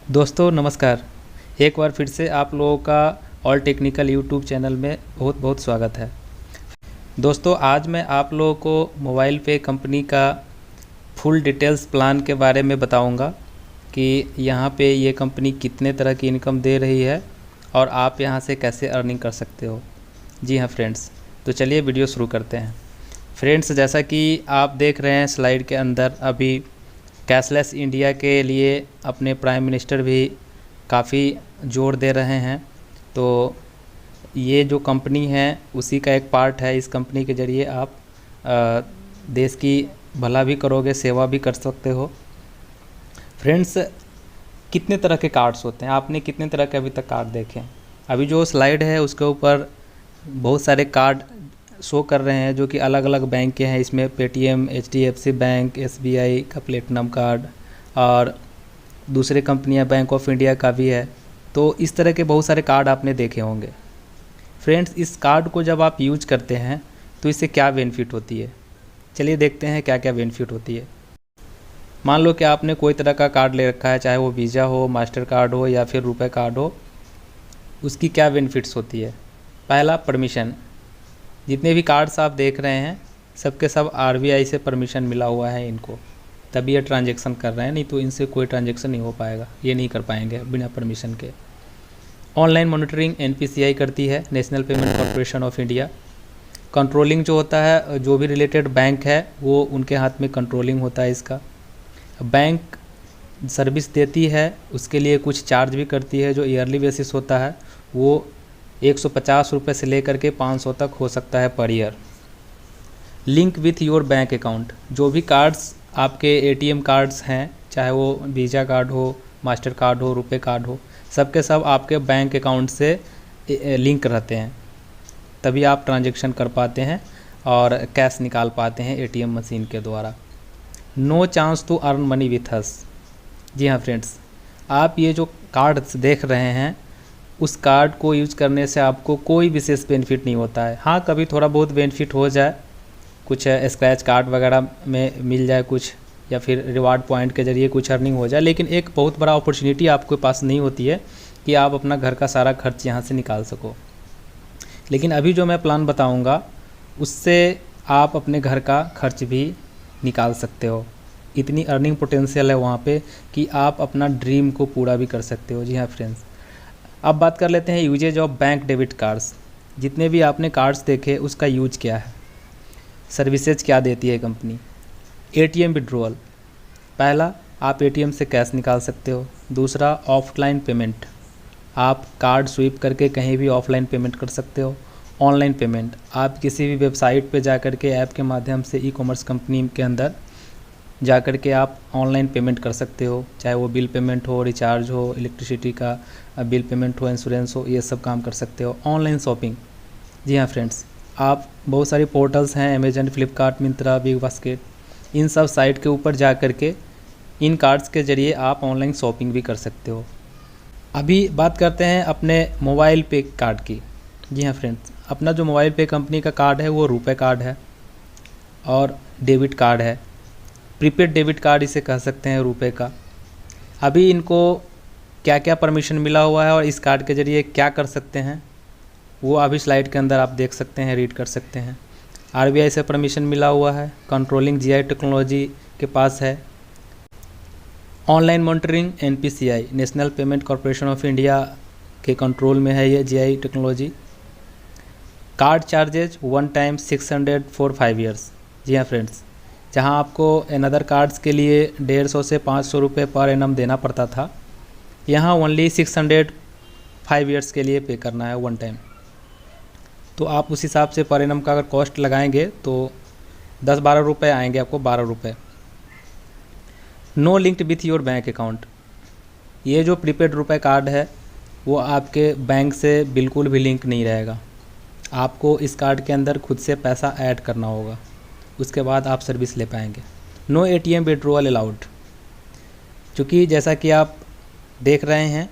दोस्तों नमस्कार। एक बार फिर से आप लोगों का ऑल टेक्निकल यूट्यूब चैनल में बहुत बहुत स्वागत है। दोस्तों आज मैं आप लोगों को मोबाइल पे कंपनी का फुल डिटेल्स प्लान के बारे में बताऊंगा कि यहाँ पे ये कंपनी कितने तरह की इनकम दे रही है और आप यहाँ से कैसे अर्निंग कर सकते हो। जी हाँ फ्रेंड्स, तो चलिए वीडियो शुरू करते हैं। फ्रेंड्स, जैसा कि आप देख रहे हैं स्लाइड के अंदर, अभी कैशलेस इंडिया के लिए अपने प्राइम मिनिस्टर भी काफ़ी जोर दे रहे हैं। तो ये जो कंपनी है उसी का एक पार्ट है। इस कंपनी के ज़रिए आप देश की भला भी करोगे, सेवा भी कर सकते हो। फ्रेंड्स, कितने तरह के कार्ड्स होते हैं, आपने कितने तरह के अभी तक कार्ड देखे हैं? अभी जो स्लाइड है उसके ऊपर बहुत सारे कार्ड शो कर रहे हैं जो कि अलग अलग बैंक के हैं। इसमें पेटीएम, एचडीएफसी बैंक, एसबीआई का प्लेटिनम कार्ड और दूसरे कंपनियां बैंक ऑफ इंडिया का भी है। तो इस तरह के बहुत सारे कार्ड आपने देखे होंगे। फ्रेंड्स, इस कार्ड को जब आप यूज करते हैं तो इससे क्या बेनिफिट होती है, चलिए देखते हैं क्या क्या बेनिफिट होती है। मान लो कि आपने कोई तरह का कार्ड ले रखा है, चाहे वो वीज़ा हो, मास्टर कार्ड हो या फिर रुपए कार्ड हो। उसकी क्या बेनिफिट्स होती है? पहला, परमिशन। जितने भी कार्ड्स आप देख रहे हैं सबके सब आरबीआई से परमिशन मिला हुआ है इनको, तभी ये ट्रांजैक्शन कर रहे हैं, नहीं तो इनसे कोई ट्रांजैक्शन नहीं हो पाएगा, ये नहीं कर पाएंगे बिना परमिशन के। ऑनलाइन मॉनिटरिंग एनपीसीआई करती है, national payment corporation of India. Controlling जो होता है, जो भी रिलेटेड बैंक है वो उनके हाथ में कंट्रोलिंग होता है इसका। बैंक सर्विस देती है, उसके लिए कुछ चार्ज भी करती है जो ईयरली बेसिस होता है, वो 150 रुपये से लेकर के 500 तक हो सकता है per year. Link with your bank account. जो भी कार्ड्स आपके एटीएम कार्ड्स हैं, चाहे वो वीज़ा कार्ड हो, मास्टर कार्ड हो, रुपए कार्ड हो, सबके सब आपके बैंक अकाउंट से लिंक रहते हैं, तभी आप ट्रांजैक्शन कर पाते हैं और कैश निकाल पाते हैं एटीएम मशीन के द्वारा। No chance to earn money with us. जी हाँ फ्रेंड्स, आप ये जो कार्ड्स देख रहे हैं उस कार्ड को यूज करने से आपको कोई विशेष बेनिफिट नहीं होता है। हाँ, कभी थोड़ा बहुत बेनिफिट हो जाए, कुछ स्क्रैच कार्ड वगैरह में मिल जाए कुछ, या फिर रिवार्ड पॉइंट के ज़रिए कुछ अर्निंग हो जाए, लेकिन एक बहुत बड़ा अपॉर्चुनिटी आपके पास नहीं होती है कि आप अपना घर का सारा खर्च यहाँ से निकाल सको। लेकिन अभी जो मैं प्लान बताऊँगा उससे आप अपने घर का खर्च भी निकाल सकते हो। इतनी अर्निंग पोटेंशियल है वहाँ पे कि आप अपना ड्रीम को पूरा भी कर सकते हो। जी हाँ फ्रेंड्स, अब बात कर लेते हैं uses of bank debit cards. जितने भी आपने कार्ड्स देखे उसका यूज क्या है, सर्विसेज क्या देती है कंपनी। ATM withdrawal. पहला, आप एटीएम से कैश निकाल सकते हो। दूसरा, ऑफलाइन पेमेंट, आप कार्ड स्वीप करके कहीं भी ऑफलाइन पेमेंट कर सकते हो। ऑनलाइन पेमेंट, आप किसी भी वेबसाइट पे जा कर के ऐप के माध्यम से ई कॉमर्स कंपनी के अंदर जा कर के आप ऑनलाइन पेमेंट कर सकते हो, चाहे वो बिल पेमेंट हो, रिचार्ज हो, इलेक्ट्रिसिटी का बिल पेमेंट हो, इंश्योरेंस हो, ये सब काम कर सकते हो। Online shopping. जी हाँ फ्रेंड्स, आप बहुत सारी पोर्टल्स हैं, Amazon, Flipkart, Myntra, BigBasket, इन सब साइट के ऊपर जा कर के इन कार्ड्स के ज़रिए आप ऑनलाइन शॉपिंग भी कर सकते हो। अभी बात करते हैं अपने मोबाइल पे कार्ड की। जी हाँ फ्रेंड्स, अपना जो मोबाइल पे कंपनी का कार्ड है वो रुपए कार्ड है और डेबिट कार्ड है। प्रीपेड डेबिट कार्ड इसे कह सकते हैं रुपए का। अभी इनको क्या क्या परमिशन मिला हुआ है और इस कार्ड के ज़रिए क्या कर सकते हैं वो अभी स्लाइड के अंदर आप देख सकते हैं, रीड कर सकते हैं। आरबीआई से परमिशन मिला हुआ है, कंट्रोलिंग जीआई टेक्नोलॉजी के पास है। Online monitoring NPCI, national payment corporation of India के कंट्रोल में है ये GI technology. Card charges 1 time 600 for 5 years. जी हाँ फ्रेंड्स, जहाँ आपको अनदर कार्ड्स के लिए 150 से 500 रुपये पर एनम देना पड़ता था, यहाँ ओनली 600 5 ईयर्स के लिए पे करना है 1 टाइम। तो आप उस हिसाब से पर एनम का अगर कॉस्ट लगाएंगे तो 10-12 रुपये आएंगे आपको, 12 रुपये। No linked with your bank account. ये जो प्रीपेड रुपए कार्ड है वो आपके बैंक से बिल्कुल भी लिंक नहीं रहेगा। आपको इस कार्ड के अंदर खुद से पैसा ऐड करना होगा, उसके बाद आप सर्विस ले पाएंगे। No ATM withdrawal allowed. चूँकि जैसा कि आप देख रहे हैं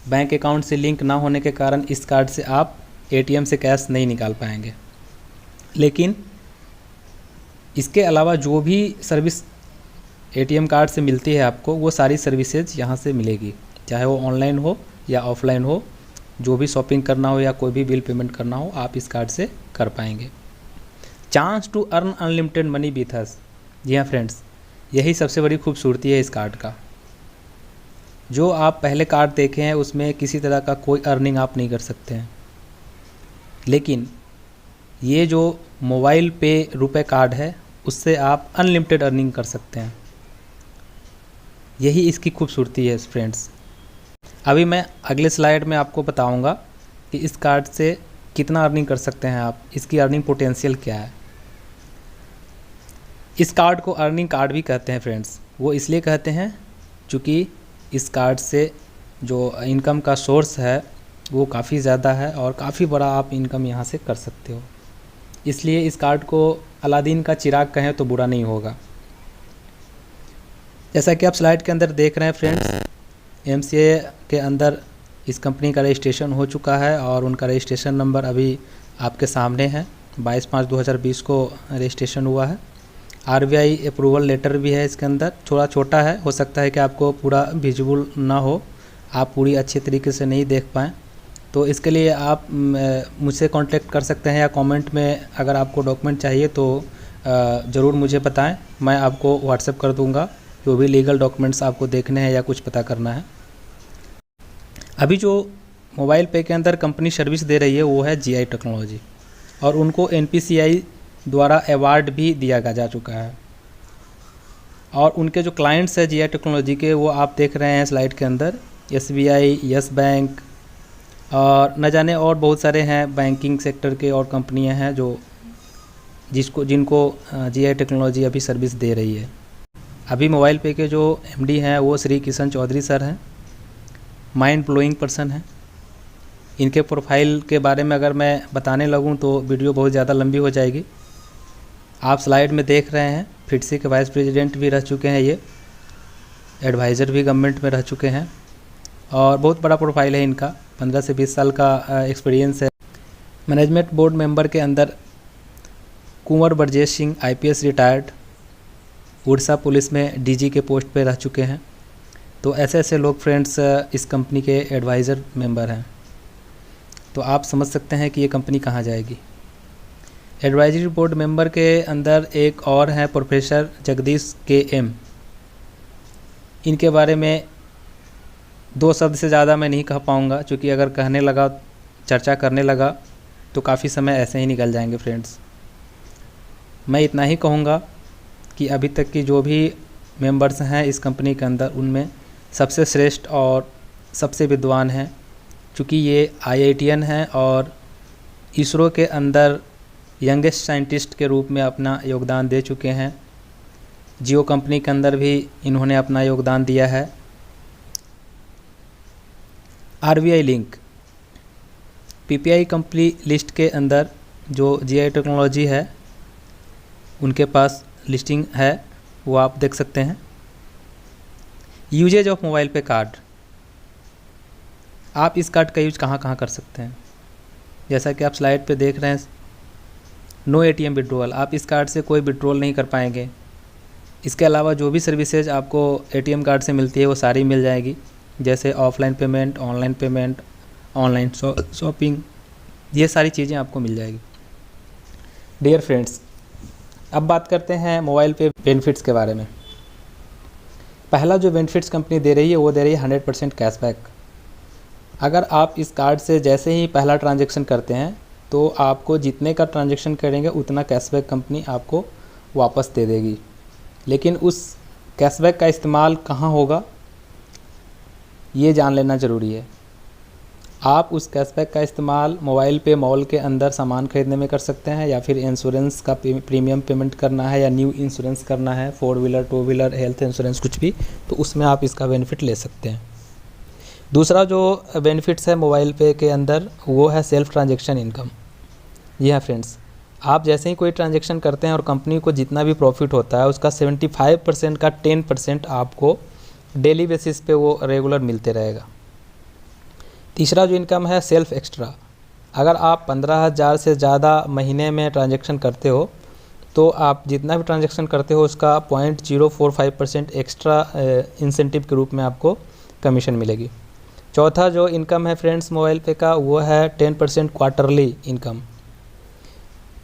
बैंक अकाउंट से लिंक ना होने के कारण इस कार्ड से आप एटीएम से कैश नहीं निकाल पाएंगे। लेकिन इसके अलावा जो भी सर्विस एटीएम कार्ड से मिलती है आपको, वो सारी सर्विसेज यहाँ से मिलेगी, चाहे वो ऑनलाइन हो या ऑफलाइन हो। जो भी शॉपिंग करना हो या कोई भी बिल पेमेंट करना हो आप इस कार्ड से कर पाएंगे। Chance to earn unlimited money with us. जी हाँ फ्रेंड्स, यही सबसे बड़ी खूबसूरती है इस कार्ड का। जो आप पहले कार्ड देखे हैं उसमें किसी तरह का कोई अर्निंग आप नहीं कर सकते हैं, लेकिन ये जो मोबाइल पे रुपए कार्ड है उससे आप अनलिमिटेड अर्निंग कर सकते हैं। यही इसकी खूबसूरती है फ्रेंड्स। अभी मैं अगले स्लाइड में आपको बताऊंगा कि इस कार्ड से कितना अर्निंग कर सकते हैं आप, इसकी अर्निंग पोटेंशियल क्या है। इस कार्ड को अर्निंग कार्ड भी कहते हैं फ्रेंड्स। वो इसलिए कहते हैं क्योंकि इस कार्ड से जो इनकम का सोर्स है वो काफ़ी ज़्यादा है और काफ़ी बड़ा आप इनकम यहाँ से कर सकते हो। इसलिए इस कार्ड को अलादीन का चिराग कहें तो बुरा नहीं होगा। जैसा कि आप स्लाइड के अंदर देख रहे हैं फ्रेंड्स, एमसीए के अंदर इस कंपनी का रजिस्ट्रेशन हो चुका है और उनका रजिस्ट्रेशन नंबर अभी आपके सामने है। 22/5/2020 को रजिस्ट्रेशन हुआ है। आरबीआई अप्रूवल लेटर भी है इसके अंदर। थोड़ा छोटा है, हो सकता है कि आपको पूरा विजिबल ना हो, आप पूरी अच्छे तरीके से नहीं देख पाएँ, तो इसके लिए आप मुझसे कांटेक्ट कर सकते हैं या कमेंट में अगर आपको डॉक्यूमेंट चाहिए तो ज़रूर मुझे बताएं, मैं आपको व्हाट्सएप कर दूंगा जो भी लीगल डॉक्यूमेंट्स आपको देखने हैं या कुछ पता करना है। अभी जो मोबाइल पे के अंदर कंपनी सर्विस दे रही है वो है जीआई टेक्नोलॉजी, और उनको एनपीसीआई द्वारा अवार्ड भी दिया जा चुका है। और उनके जो क्लाइंट्स हैं जीआई टेक्नोलॉजी के, वो आप देख रहे हैं स्लाइड के अंदर, एसबीआई, यस बैंक और न जाने और बहुत सारे हैं बैंकिंग सेक्टर के और कंपनियां हैं जो जिनको जीआई टेक्नोलॉजी अभी सर्विस दे रही है। अभी मोबाइल पे के जो एमडी हैं वो श्री किशन चौधरी सर हैं। माइंड ब्लोइंग पर्सन हैं। इनके प्रोफाइल के बारे में अगर मैं बताने लगूं तो वीडियो बहुत ज़्यादा लंबी हो जाएगी। आप स्लाइड में देख रहे हैं, फिटसी के वाइस प्रेसिडेंट भी रह चुके हैं, ये एडवाइज़र भी गवर्नमेंट में रह चुके हैं और बहुत बड़ा प्रोफाइल है इनका। 15 से 20 साल का एक्सपीरियंस है। मैनेजमेंट बोर्ड मेंबर के अंदर Kunwar Brajesh Singh IPS retired, Orissa police में डीजी के पोस्ट पे रह चुके हैं। तो ऐसे ऐसे लोग फ्रेंड्स इस कंपनी के एडवाइज़र मेंबर हैं। तो आप समझ सकते हैं कि ये कंपनी कहाँ जाएगी। एडवाइजरी बोर्ड मेंबर के अंदर एक और हैं प्रोफेसर जगदीश के एम। इनके बारे में 2 शब्द से ज़्यादा मैं नहीं कह पाऊँगा, क्योंकि अगर कहने लगा, चर्चा करने लगा तो काफ़ी समय ऐसे ही निकल जाएंगे फ्रेंड्स। मैं इतना ही कहूँगा कि अभी तक की जो भी मेंबर्स हैं इस कंपनी के अंदर, उनमें सबसे श्रेष्ठ और सबसे विद्वान हैं, क्योंकि ये आईआईटीएन हैं और इसरो के अंदर यंगेस्ट साइंटिस्ट के रूप में अपना योगदान दे चुके हैं। जियो कंपनी के अंदर भी इन्होंने अपना योगदान दिया है। RBI link, PPI company list के अंदर जो जीआई टेक्नोलॉजी है उनके पास लिस्टिंग है, वो आप देख सकते हैं। यूजेज ऑफ मोबाइल पे कार्ड, आप इस कार्ड का यूज कहाँ कहाँ कर सकते हैं। जैसा कि आप स्लाइड पे देख रहे हैं, नो एटीएम विड्रॉल, आप इस कार्ड से कोई विड्रॉल नहीं कर पाएंगे। इसके अलावा जो भी सर्विसेज आपको एटीएम कार्ड से मिलती है वो सारी मिल जाएगी, जैसे ऑफलाइन पेमेंट, ऑनलाइन शॉपिंग, ये सारी चीज़ें आपको मिल जाएगी। डियर फ्रेंड्स, अब बात करते हैं मोबाइल पे बेनिफिट्स के बारे में। पहला जो बेनिफिट्स कंपनी दे रही है वो दे रही है 100% कैशबैक। अगर आप इस कार्ड से जैसे ही पहला ट्रांजैक्शन करते हैं तो आपको जितने का ट्रांजैक्शन करेंगे उतना कैशबैक कंपनी आपको वापस दे देगी। लेकिन उस कैशबैक का इस्तेमाल कहाँ होगा ये जान लेना ज़रूरी है। आप उस कैशबैक का इस्तेमाल मोबाइल पे मॉल के अंदर सामान खरीदने में कर सकते हैं, या फिर इंश्योरेंस का प्रीमियम पेमेंट करना है या न्यू इंश्योरेंस करना है, 4 व्हीलर 2 व्हीलर हेल्थ इंश्योरेंस कुछ भी, तो उसमें आप इसका बेनिफिट ले सकते हैं। दूसरा जो बेनिफिट्स है मोबाइल पे के अंदर वो है सेल्फ ट्रांजेक्शन इनकम। जी हाँ फ्रेंड्स, आप जैसे ही कोई ट्रांजेक्शन करते हैं और कंपनी को जितना भी प्रॉफिट होता है उसका 75% का 10% आपको डेली बेसिस पे वो रेगुलर मिलते रहेगा। तीसरा जो इनकम है सेल्फ एक्स्ट्रा, अगर आप 15,000 से ज़्यादा महीने में ट्रांजैक्शन करते हो तो आप जितना भी ट्रांजैक्शन करते हो उसका 0.045% एक्स्ट्रा इंसेंटिव के रूप में आपको कमीशन मिलेगी। चौथा जो इनकम है फ्रेंड्स मोबाइल पे का, वो है 10% क्वार्टरली इनकम।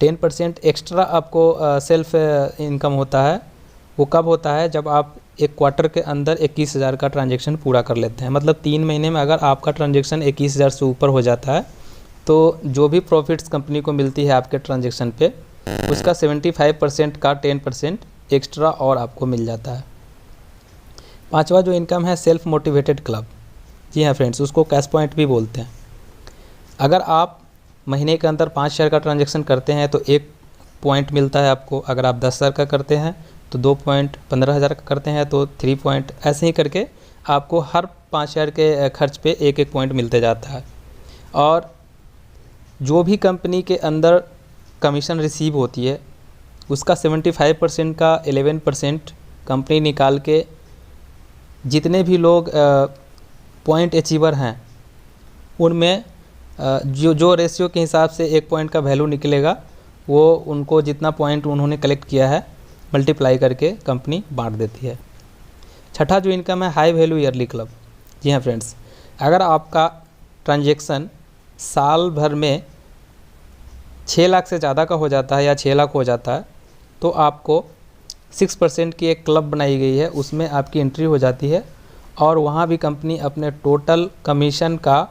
10% एक्स्ट्रा आपको सेल्फ इनकम होता है। वो कब होता है? जब आप एक क्वार्टर के अंदर 21,000 का ट्रांजैक्शन पूरा कर लेते हैं। मतलब 3 महीने में अगर आपका ट्रांजैक्शन 21,000 से ऊपर हो जाता है तो जो भी प्रॉफिट्स कंपनी को मिलती है आपके ट्रांजैक्शन पे, उसका 75% का 10% एक्स्ट्रा और आपको मिल जाता है। पांचवा जो इनकम है सेल्फ मोटिवेटेड क्लब। जी हाँ फ्रेंड्स, उसको कैश पॉइंट भी बोलते हैं। अगर आप महीने के अंदर 5 शेयर का ट्रांजैक्शन करते हैं तो 1 पॉइंट मिलता है आपको। अगर आप 10,000 का करते हैं तो 2 पॉइंट, 15,000 का करते हैं तो 3 पॉइंट, ऐसे ही करके आपको हर 5 शेयर के खर्च पे 1-1 पॉइंट मिलते जाता है। और जो भी कंपनी के अंदर कमीशन रिसीव होती है उसका 75% का 11% कंपनी निकाल के जितने भी लोग पॉइंट अचीवर हैं उनमें जो रेशियो के हिसाब से 1 पॉइंट का वैल्यू निकलेगा वो उनको जितना पॉइंट उन्होंने कलेक्ट किया है मल्टीप्लाई करके कंपनी बांट देती है। छठा जो इनकम है हाई वैल्यू ईयरली क्लब। जी हाँ फ्रेंड्स, अगर आपका ट्रांजैक्शन साल भर में 6 लाख से ज़्यादा का हो जाता है या 6 लाख हो जाता है तो आपको 6% की एक क्लब बनाई गई है, उसमें आपकी एंट्री हो जाती है और वहाँ भी कंपनी अपने टोटल कमीशन का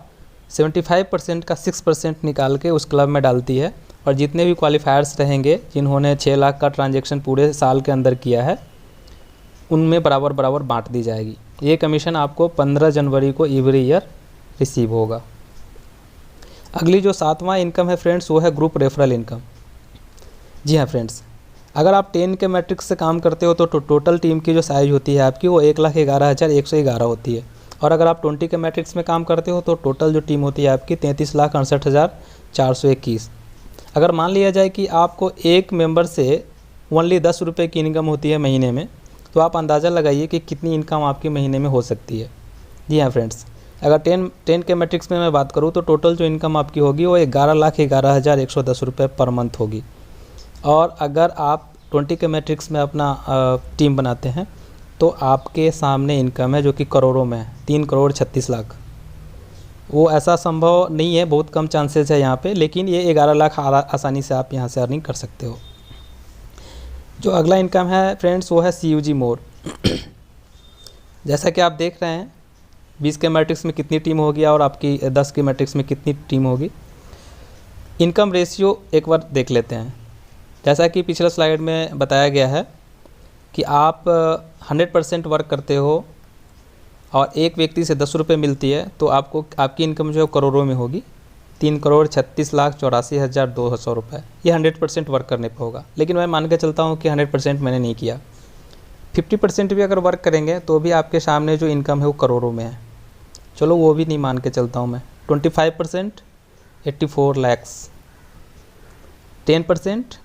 75% का 6% निकाल के उस क्लब में डालती है। और जितने भी क्वालिफायर्स रहेंगे जिन्होंने 6 लाख का ट्रांजैक्शन पूरे साल के अंदर किया है उनमें बराबर बराबर बांट दी जाएगी। ये कमीशन आपको 15 जनवरी को एवरी ईयर रिसीव होगा। अगली जो 7वां इनकम है फ्रेंड्स वो है ग्रुप रेफरल इनकम। जी हाँ फ्रेंड्स, अगर आप 10 के मैट्रिक्स से काम करते हो तो टोटल टीम की जो साइज़ होती है आपकी वो 1,11,111 होती है। और अगर आप 20 के मैट्रिक्स में काम करते हो तो टोटल जो टीम होती है आपकी 33,68,421। अगर मान लिया जाए कि आपको एक मेंबर से ओनली 10 रुपये की इनकम होती है महीने में, तो आप अंदाज़ा लगाइए कि कितनी इनकम आपकी महीने में हो सकती है। जी हाँ फ्रेंड्स, अगर 10 के मैट्रिक्स में मैं बात करूँ तो टोटल जो इनकम आपकी होगी वो 11,11,110 रुपये पर मंथ होगी। और अगर आप 20 के मैट्रिक्स में अपना टीम बनाते हैं तो आपके सामने इनकम है जो कि करोड़ों में है, 3,36,00,000। वो ऐसा संभव नहीं है, बहुत कम चांसेस है यहाँ पे, लेकिन ये 11 लाख आसानी से आप यहाँ से अर्निंग कर सकते हो। जो अगला इनकम है फ्रेंड्स वो है CUG मोड। जैसा कि आप देख रहे हैं 20 के मैट्रिक्स में कितनी टीम होगी और आपकी 10 के मैट्रिक्स में कितनी टीम होगी। इनकम रेशियो एक बार देख लेते हैं। जैसा कि पिछले स्लाइड में बताया गया है कि आप 100% वर्क करते हो और एक व्यक्ति से 10 रुपये मिलती है तो आपको आपकी इनकम जो है करोड़ों में होगी, 3,36,84,200 रुपये। ये 100% वर्क करने पर होगा। लेकिन मैं मान के चलता हूँ कि 100% मैंने नहीं किया, 50% भी अगर वर्क करेंगे तो भी आपके सामने जो इनकम है वो करोड़ों में है। चलो वो भी नहीं मान के चलता हूँ मैं। 25% 84 लाख, 10%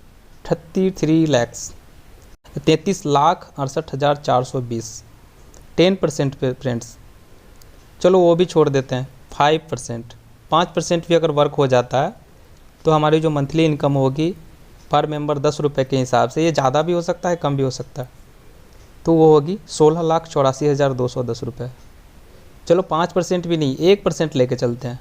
33 लाख, 33,68,420। 10% पे फ्रेंड्स चलो वो भी छोड़ देते हैं। 5% भी अगर वर्क हो जाता है तो हमारी जो मंथली इनकम होगी पर मेंबर 10 रुपये के हिसाब से, ये ज़्यादा भी हो सकता है कम भी हो सकता है, तो वो होगी 16,84,210 रुपये। चलो 5% भी नहीं, 1% लेके चलते हैं।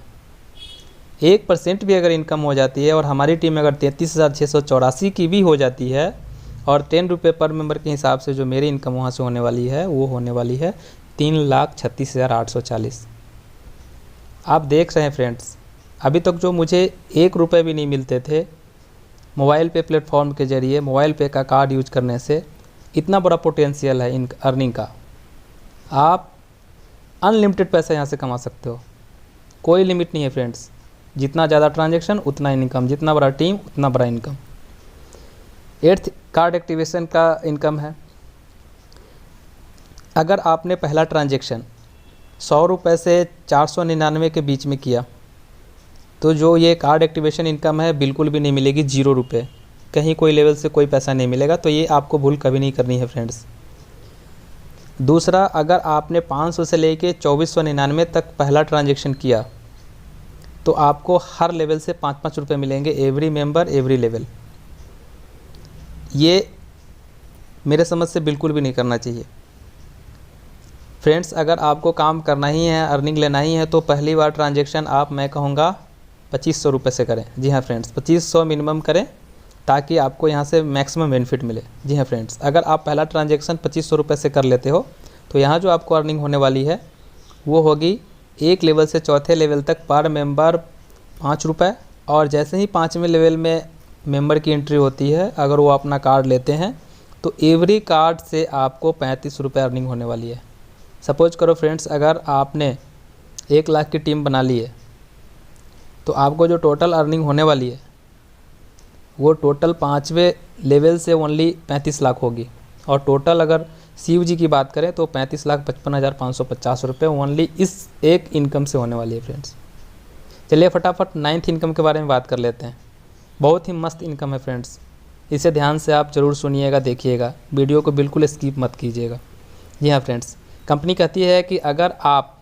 1% भी अगर इनकम हो जाती है और हमारी टीम अगर 33,684 की भी हो जाती है और 10 रुपये पर मेंबर के हिसाब से जो मेरी इनकम वहाँ से होने वाली है वो होने वाली है 3,36,840। आप देख रहे हैं फ्रेंड्स, अभी तक जो मुझे 1 रुपये भी नहीं मिलते थे मोबाइल पे प्लेटफॉर्म के ज़रिए, मोबाइल पे का कार्ड यूज करने से, इतना बड़ा पोटेंशियल है इन अर्निंग का। आप अनलिमिटेड पैसा यहाँ से कमा सकते हो, कोई लिमिट नहीं है फ्रेंड्स। जितना ज़्यादा ट्रांजैक्शन उतना इनकम, जितना बड़ा टीम उतना बड़ा इनकम। 8th कार्ड एक्टिवेशन का इनकम है। अगर आपने पहला ट्रांजैक्शन 100 रुपये से 499 के बीच में किया तो जो ये कार्ड एक्टिवेशन इनकम है बिल्कुल भी नहीं मिलेगी, 0 रुपये, कहीं कोई लेवल से कोई पैसा नहीं मिलेगा। तो ये आपको भूल कभी नहीं करनी है फ्रेंड्स। दूसरा, अगर आपने 500 से लेके 2499 तक पहला ट्रांजैक्शन किया तो आपको हर लेवल से 5-5 रुपये मिलेंगे, एवरी मेंबर एवरी लेवल। ये मेरे समझ से बिल्कुल भी नहीं करना चाहिए। फ्रेंड्स, अगर आपको काम करना ही है, अर्निंग लेना ही है, तो पहली बार ट्रांजेक्शन आप, मैं कहूँगा 2500 रुपये से करें। जी हाँ फ्रेंड्स, 2500 मिनिमम करें ताकि आपको यहाँ से मैक्सिमम बेनिफिट मिले। जी हाँ फ्रेंड्स, अगर आप पहला ट्रांजेक्शन 2500 रुपये से कर लेते हो तो यहाँ जो आपको अर्निंग होने वाली है वो होगी 1 लेवल से 4थे लेवल तक पर मेंबर 5 रुपये, और जैसे ही 5वें लेवल में मेंबर की एंट्री होती है, अगर वो अपना कार्ड लेते हैं तो एवरी कार्ड से आपको 35 रुपये अर्निंग होने वाली है। सपोज करो फ्रेंड्स, अगर आपने 1 लाख की टीम बना ली है तो आपको जो टोटल अर्निंग होने वाली है वो टोटल 5वें लेवल से ओनली 35 लाख होगी, और टोटल अगर CUG की बात करें तो 35,55,550 रुपये ओनली इस एक इनकम से होने वाली है फ्रेंड्स। चलिए फटाफट 9th इनकम के बारे में बात कर लेते हैं। बहुत ही मस्त इनकम है फ्रेंड्स, इसे ध्यान से आप ज़रूर सुनिएगा, देखिएगा, वीडियो को बिल्कुल स्किप मत कीजिएगा। जी हाँ फ्रेंड्स, कंपनी कहती है कि अगर आप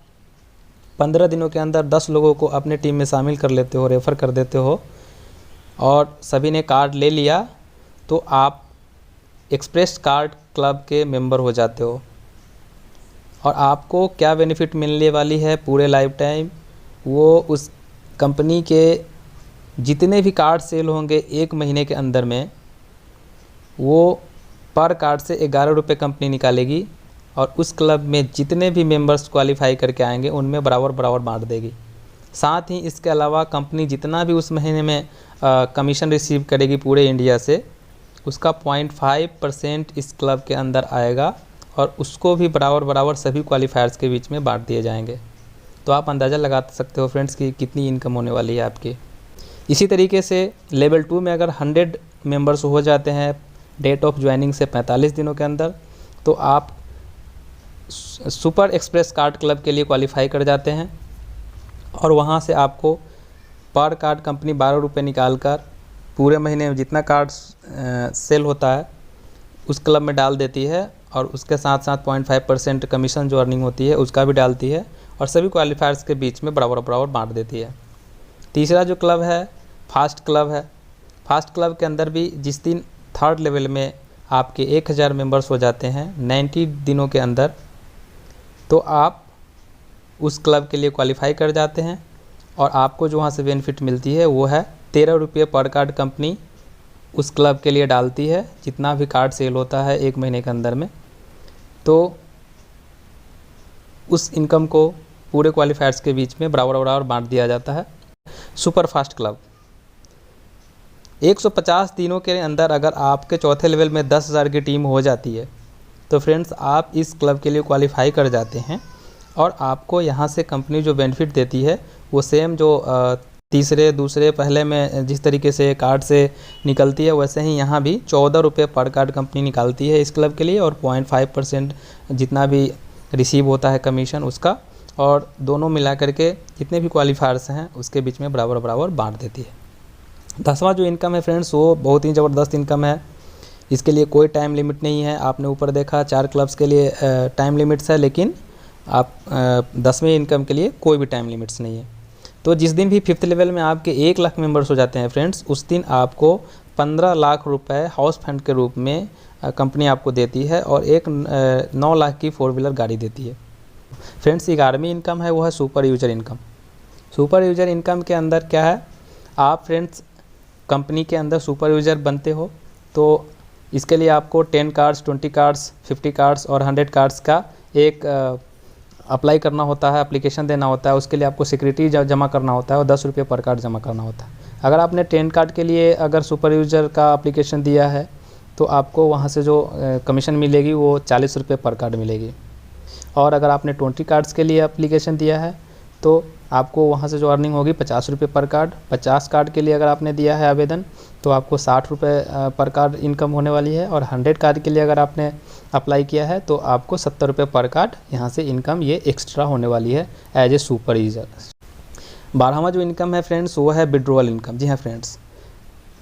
15 दिनों के अंदर 10 लोगों को अपने टीम में शामिल कर लेते हो, रेफ़र कर देते हो, और सभी ने कार्ड ले लिया तो आप एक्सप्रेस कार्ड क्लब के मेंबर हो जाते हो। और आपको क्या बेनिफिट मिलने वाली है पूरे लाइफ टाइम, वो उस कंपनी के जितने भी कार्ड सेल होंगे 1 महीने के अंदर में, वो पर कार्ड से 11 रुपये कंपनी निकालेगी, और उस क्लब में जितने भी मेंबर्स क्वालिफाई करके आएंगे उनमें बराबर बराबर बांट देगी। साथ ही इसके अलावा कंपनी जितना भी उस महीने में कमीशन रिसीव करेगी पूरे इंडिया से, उसका 0.5% इस क्लब के अंदर आएगा, और उसको भी बराबर बराबर सभी क्वालिफायर्स के बीच में बांट दिए जाएंगे। तो आप अंदाज़ा लगा सकते हो फ्रेंड्स कि कितनी इनकम होने वाली है आपकी। इसी तरीके से लेवल 2 में अगर 100 मेंबर्स हो जाते हैं डेट ऑफ ज्वाइनिंग से 45 दिनों के अंदर, तो आप सुपर एक्सप्रेस कार्ड क्लब के लिए क्वालिफाई कर जाते हैं, और वहाँ से आपको पर कार्ड कंपनी 12 रुपये निकाल कर पूरे महीने में जितना कार्ड सेल होता है उस क्लब में डाल देती है, और उसके साथ साथ 0.5% कमीशन जो अर्निंग होती है उसका भी डालती है, और सभी क्वालिफायर्स के बीच में बराबर बराबर बांट देती है। तीसरा जो क्लब है फास्ट क्लब है। फास्ट क्लब के अंदर भी जिस दिन 3rd लेवल में आपके 1000 मेंबर्स हो जाते हैं 90 दिनों के अंदर, तो आप उस क्लब के लिए क्वालिफाई कर जाते हैं, और आपको जो वहाँ से बेनिफिट मिलती है वो है 13 रुपये पर कार्ड कंपनी उस क्लब के लिए डालती है, जितना भी कार्ड सेल होता है 1 महीने के अंदर में। तो उस इनकम को पूरे क्वालिफायर्स के बीच में बराबर बराबर बांट दिया जाता है। सुपर फास्ट क्लब 150 दिनों के अंदर अगर आपके 4थे लेवल में 10,000 की टीम हो जाती है तो फ्रेंड्स आप इस क्लब के लिए क्वालिफाई कर जाते हैं, और आपको यहाँ से कंपनी जो बेनिफिट देती है वो सेम जो तीसरे दूसरे पहले में जिस तरीके से कार्ड से निकलती है, वैसे ही यहाँ भी 14 रुपये पर कार्ड कंपनी निकालती है इस क्लब के लिए, और 0.5% जितना भी रिसीव होता है कमीशन उसका, और दोनों मिला करके जितने भी क्वालिफायर्स हैं उसके बीच में बराबर बराबर बांट देती है। 10वां जो इनकम है फ्रेंड्स वो बहुत ही ज़बरदस्त इनकम है। इसके लिए कोई टाइम लिमिट नहीं है। आपने ऊपर देखा 4 क्लब्स के लिए टाइम लिमिट्स है, लेकिन आप 10वें इनकम के लिए कोई भी टाइम लिमिट्स नहीं है। तो जिस दिन भी 5th लेवल में आपके 1 लाख मेंबर्स हो जाते हैं फ्रेंड्स, उस दिन आपको 15 लाख रुपए हाउस फंड के रूप में कंपनी आपको देती है, और एक 9 लाख की 4 व्हीलर गाड़ी देती है। फ्रेंड्स 11वीं इनकम है वो है super user income. Super user income के अंदर क्या है, आप फ्रेंड्स कंपनी के अंदर सुपर यूजर बनते हो, तो इसके लिए आपको 10 कार्ड्स, 20 कार्ड्स, 50 कार्ड्स और 100 कार्ड्स का एक अप्लाई करना होता है, एप्लीकेशन देना होता है। उसके लिए आपको सिक्योरिटी जमा करना होता है, और 10 रुपये पर कार्ड जमा करना होता है। अगर आपने 10 कार्ड के लिए अगर सुपर यूजर का एप्लीकेशन दिया है तो आपको वहाँ से जो कमीशन मिलेगी वो 40 रुपये पर कार्ड मिलेगी। और अगर आपने 20 कार्ड्स के लिए एप्लीकेशन दिया है तो आपको वहाँ से जो अर्निंग होगी 50 रुपये पर कार्ड। 50 कार्ड के लिए अगर आपने दिया है आवेदन तो आपको 60 रुपये पर कार्ड इनकम होने वाली है, और 100 कार्ड के लिए अगर आपने अप्लाई किया है तो आपको 70 रुपये पर कार्ड यहाँ से इनकम ये एक्स्ट्रा होने वाली है एज ए सुपर यूजर। 12वां जो इनकम है फ्रेंड्स वो है विड्रॉल इनकम। जी हाँ फ्रेंड्स,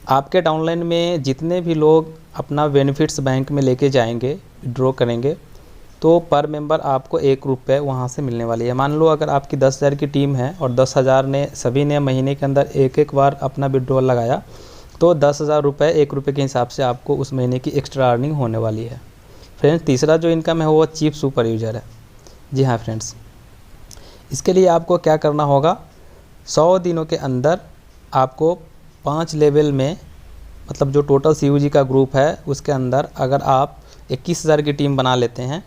आपके डाउनलाइन में जितने भी लोग अपना बेनिफिट्स बैंक में लेके जाएंगे, विड्रॉ करेंगे, तो पर मेंबर आपको 1 रुपये वहाँ से मिलने वाली है। मान लो अगर आपकी 10,000 की टीम है और 10,000 ने सभी ने महीने के अंदर एक बार अपना विड्रॉल लगाया, तो 10,000 रुपये 1 रुपये के हिसाब से आपको उस महीने की एक्स्ट्रा अर्निंग होने वाली है। फ्रेंड्स, तीसरा जो इनकम है वो चीप सुपर यूज़र है। जी हाँ फ्रेंड्स, इसके लिए आपको क्या करना होगा, 100 दिनों के अंदर आपको 5 लेवल में, मतलब जो टोटल CUG का ग्रुप है उसके अंदर अगर आप 21,000 की टीम बना लेते हैं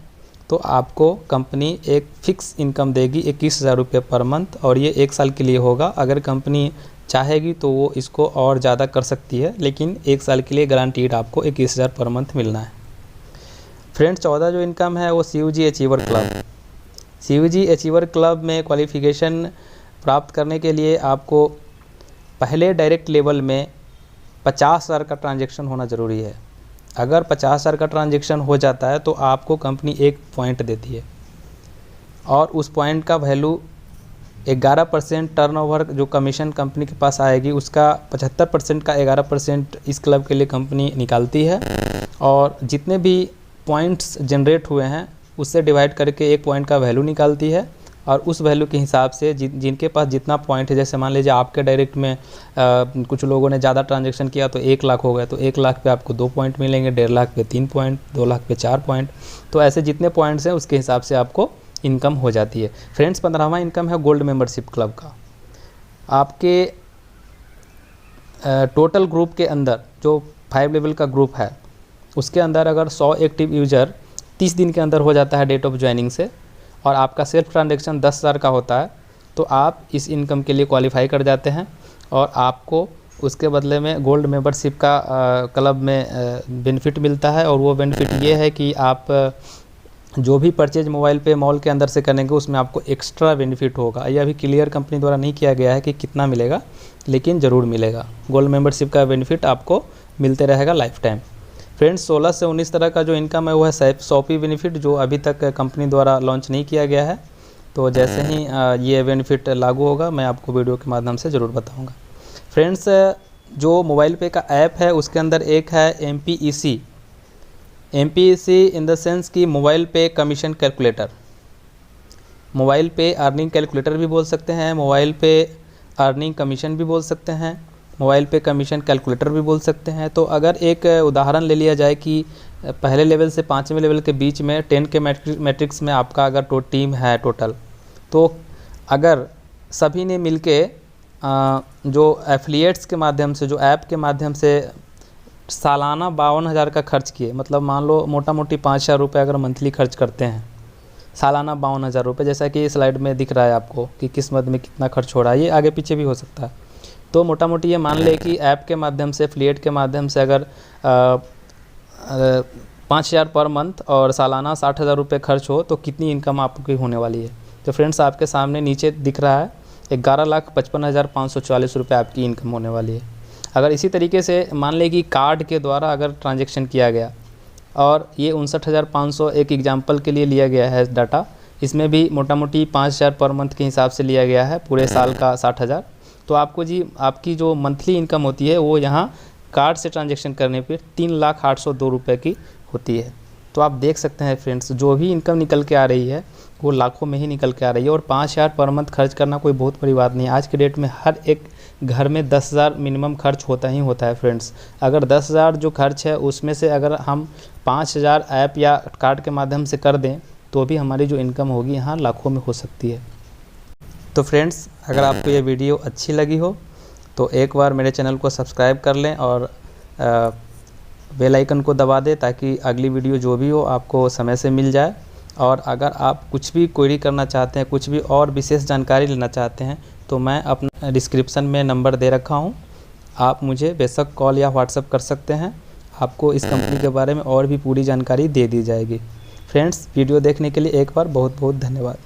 तो आपको कंपनी एक फ़िक्स इनकम देगी 21,000 रुपये पर मंथ, और ये 1 साल के लिए होगा। अगर कंपनी चाहेगी तो वो इसको और ज़्यादा कर सकती है, लेकिन 1 साल के लिए गारंटीड आपको 21,000 पर मंथ मिलना है। फ्रेंड्स, 14 जो इनकम है वो CUG achiever club. CUG achiever club में क्वालिफ़िकेशन प्राप्त करने के लिए आपको पहले डायरेक्ट लेवल में 50,000 का ट्रांजैक्शन होना ज़रूरी है। अगर 50,000 का ट्रांजैक्शन हो जाता है तो आपको कंपनी 1 पॉइंट देती है, और उस पॉइंट का वैल्यू 11% टर्नओवर जो कमीशन कंपनी के पास आएगी उसका 75% का 11% इस क्लब के लिए कंपनी निकालती है, और जितने भी पॉइंट्स जनरेट हुए हैं उससे डिवाइड करके 1 पॉइंट का वैल्यू निकालती है, और उस वैल्यू के हिसाब से जिनके पास जितना पॉइंट है, जैसे मान लीजिए आपके डायरेक्ट में कुछ लोगों ने ज़्यादा ट्रांजैक्शन किया तो 1 लाख हो गया, तो 1 लाख पे आपको 2 पॉइंट मिलेंगे, 1.5 लाख पे 3 पॉइंट, 2 लाख पे 4 पॉइंट। तो ऐसे जितने पॉइंट्स हैं उसके हिसाब से आपको इनकम हो जाती है। फ्रेंड्स, 15वां इनकम है गोल्ड मेंबरशिप क्लब का। आपके टोटल ग्रुप के अंदर जो 5 लेवल का ग्रुप है उसके अंदर अगर 100 एक्टिव यूज़र 30 दिन के अंदर हो जाता है डेट ऑफ ज्वाइनिंग से, और आपका सेल्फ ट्रांजैक्शन 10,000 का होता है, तो आप इस इनकम के लिए क्वालिफाई कर जाते हैं, और आपको उसके बदले में गोल्ड मेंबरशिप का क्लब में बेनिफिट मिलता है। और वो बेनिफिट ये है कि आप जो भी परचेज मोबाइल पे मॉल के अंदर से करेंगे उसमें आपको एक्स्ट्रा बेनिफिट होगा। ये अभी क्लियर कंपनी द्वारा नहीं किया गया है कि कितना मिलेगा, लेकिन ज़रूर मिलेगा। गोल्ड मेंबरशिप का बेनिफिट आपको मिलते रहेगा लाइफ टाइम। फ्रेंड्स, 16 से 19 तरह का जो इनकम है वो है शॉपी बेनिफिट, जो अभी तक कंपनी द्वारा लॉन्च नहीं किया गया है। तो जैसे ही ये बेनिफिट लागू होगा मैं आपको वीडियो के माध्यम से ज़रूर बताऊंगा। फ्रेंड्स, जो मोबाइल पे का ऐप है उसके अंदर एक है MPEC इन द सेंस कि मोबाइल पे कमीशन कैलकुलेटर। मोबाइल पे अर्निंग कैलकुलेटर भी बोल सकते हैं, मोबाइल पे अर्निंग कमीशन भी बोल सकते हैं, मोबाइल पे कमीशन कैलकुलेटर भी बोल सकते हैं। तो अगर एक उदाहरण ले लिया जाए कि पहले लेवल से 5वें लेवल के बीच में 10 के मैट्रिक्स में आपका अगर टीम है टोटल, तो अगर सभी ने मिलके जो एफिलिएट्स के माध्यम से, जो ऐप के माध्यम से सालाना 52,000 का खर्च किए, मतलब मान लो मोटा मोटी 5,000 रुपये अगर मंथली खर्च करते हैं, सालाना 52,000 रुपये, जैसा कि स्लाइड में दिख रहा है आपको कि किस मद में कितना खर्च हो रहा है, ये आगे पीछे भी हो सकता है। तो मोटा मोटी ये मान ले कि ऐप के माध्यम से, एफिलिएट के माध्यम से अगर 5,000 पर मंथ और सालाना 60,000 रुपये खर्च हो तो कितनी इनकम आपकी होने वाली है। तो फ्रेंड्स, आपके सामने नीचे दिख रहा है 11,55,544 रुपये आपकी इनकम होने वाली है। अगर इसी तरीके से मान लें कि कार्ड के द्वारा अगर ट्रांजैक्शन किया गया, और ये 59,500 एक एग्जांपल के लिए लिया गया है डाटा, इसमें भी मोटा मोटी 5,000 पर मंथ के हिसाब से लिया गया है, पूरे साल का 60,000। तो आपको जी आपकी जो मंथली इनकम होती है वो यहाँ कार्ड से ट्रांजैक्शन करने पे 3,08,02 रुपये की होती है। तो आप देख सकते हैं फ्रेंड्स, जो भी इनकम निकल के आ रही है वो लाखों में ही निकल के आ रही है, और 5,000 पर मंथ खर्च करना कोई बहुत बड़ी बात नहीं है। आज के डेट में हर एक घर में 10,000 मिनिमम खर्च होता ही होता है फ्रेंड्स। अगर 10,000 जो खर्च है उसमें से अगर हम 5,000 ऐप या कार्ड के माध्यम से कर दें तो भी हमारी जो इनकम होगी यहाँ लाखों में हो सकती है। तो फ्रेंड्स, अगर आपको ये वीडियो अच्छी लगी हो तो एक बार मेरे चैनल को सब्सक्राइब कर लें और बेल आइकन को दबा दें, ताकि अगली वीडियो जो भी हो आपको समय से मिल जाए। और अगर आप कुछ भी क्वेरी करना चाहते हैं, कुछ भी और विशेष जानकारी लेना चाहते हैं, तो मैं अपना डिस्क्रिप्शन में नंबर दे रखा हूँ, आप मुझे बेशक कॉल या व्हाट्सएप कर सकते हैं। आपको इस कंपनी के बारे में और भी पूरी जानकारी दे दी जाएगी। फ्रेंड्स, वीडियो देखने के लिए एक बार बहुत बहुत धन्यवाद।